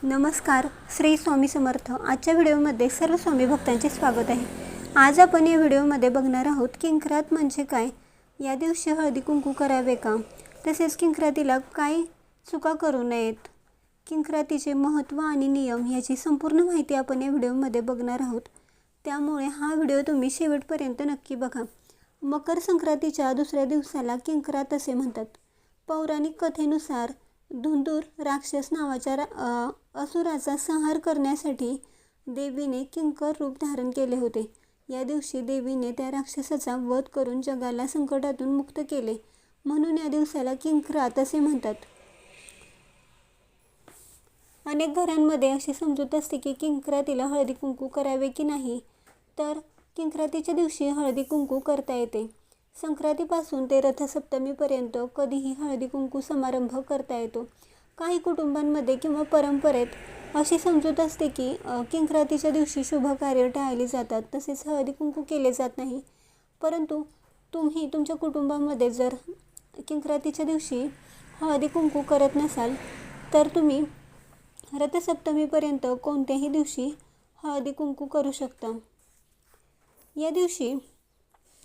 नमस्कार, श्री स्वामी समर्थ। आजच्या व्हिडिओमध्ये सर्व स्वामी भक्तांचे स्वागत आहे। आज आपण या व्हिडिओमध्ये बघणार आहोत किंक्रात म्हणजे काय, या दिवशी हळदी कुंकू करावे का, तसेच किंक्रातीला काय चुका करू नयेत, किंक्रातीचे महत्त्व आणि नियम याची संपूर्ण माहिती आपण या व्हिडिओमध्ये बघणार आहोत। त्यामुळे हा व्हिडिओ तुम्ही शेवटपर्यंत नक्की बघा। मकर संक्रांतीच्या दुसऱ्या दिवसाला किंक्रात असे म्हणतात। पौराणिक कथेनुसार धुंदूर राक्षस नावाच्या असुराचा संहार करण्यासाठी देवीने किंकर रूप धारण केले होते। या दिवशी देवीने त्या राक्षसाचा वध करून जगाला संकटातून मुक्त केले, म्हणून या दिवसाला किंक्रात असे म्हणतात। अनेक घरांमध्ये अशी समजूत असते की किंक्रातीला हळदी कुंकू करावे की नाही, तर किंक्रातीच्या दिवशी हळदी कुंकू करता येते। संक्रांतीपासून ते रथसप्तमीपर्यंत कधीही हळदी कुंकू समारंभ करता येतो। काही कुटुंबांमध्ये किंवा परंपरेत अशी समजूत असते की किंक्रातीच्या दिवशी शुभ कार्य टाळली जातात, तसेच हळदी कुंकू केले जात नाही। परंतु तुम्ही तुमच्या कुटुंबामध्ये जर किंक्रातीच्या दिवशी हळदी कुंकू करत नसाल, तर तुम्ही रथसप्तमीपर्यंत कोणत्याही दिवशी हळदी कुंकू करू शकता। या दिवशी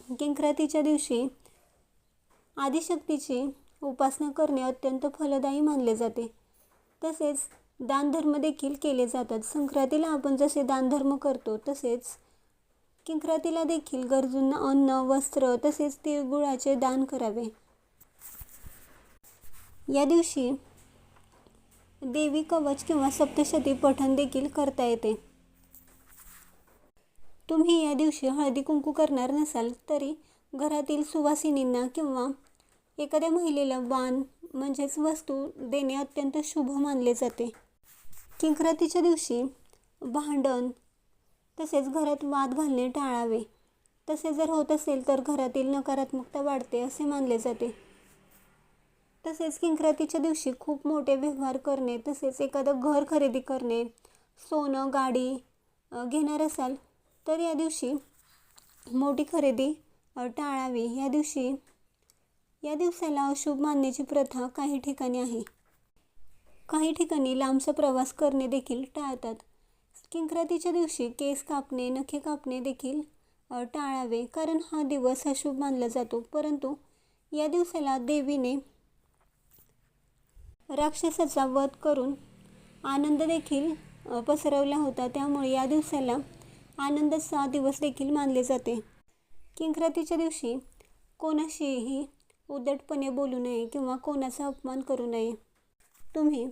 किंक्रातीच्या दिवशी आदिशक्तीची उपासना करणे अत्यंत फलदायी मानले जाते। तसेच दानधर्म देखील केले जातात। संक्रांतीला आपण जसे दानधर्म करतो, तसेच किंक्रातीला देखील गरजूंना अन्न, वस्त्र तसेच तिळगुळाचे दान करावे। या दिवशी देवी कवच किंवा सप्तशती पठण देखील करता येते। तुम्ही या दिवशी हळदी कुंकू करणार नसाल तरी घरातील सुवासिनींना किंवा एखाद्या महिलेला वाण म्हणजेच वस्तू देणे अत्यंत शुभ मानले जाते। किंक्रातीच्या दिवशी भांडण तसेच घरात वाद घालणे टाळावे। तसे जर होत असेल तर घरातील नकारात्मकता वाढते असे मानले जाते। तसेच किंक्रातीच्या दिवशी खूप मोठे व्यवहार करणे, तसेच एखादं घर खरेदी करणे, सोनं गाडी घेणार असाल तर या दिवशी मोठी खरेदी टाळावी। या दिवसाला अशुभ मानण्याची प्रथा काही ठिकाणी आहे। काही ठिकाणी लांबचा प्रवास करणे देखील टाळतात। किंक्रातीच्या दिवशी केस कापणे, नखे कापणे देखील टाळावे, कारण हा दिवस अशुभ मानला जातो। परंतु या दिवसाला देवीने राक्षसाचा वध करून आनंद देखील पसरवला होता, त्यामुळे या दिवसाला आनंदाचा दिवस देखील मानले जाते। किंक्रातीच्या दिवशी कोणाशीही उद्धटपणे बोलू नये किंवा कोणाचा अपमान करू नये। तुम्ही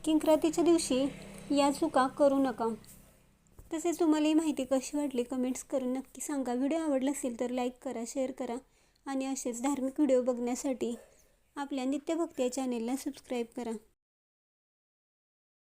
किंक्रातीच्या दिवशी या चुका करू नका। तसेच तुम्हाला ही माहिती कशी वाटली कमेंट्स करून नक्की सांगा। व्हिडिओ आवडला असेल तर लाईक करा, शेअर करा आणि असेच धार्मिक व्हिडिओ बघण्यासाठी आपल्या नित्यभक्ती या चॅनेलला सबस्क्राईब करा।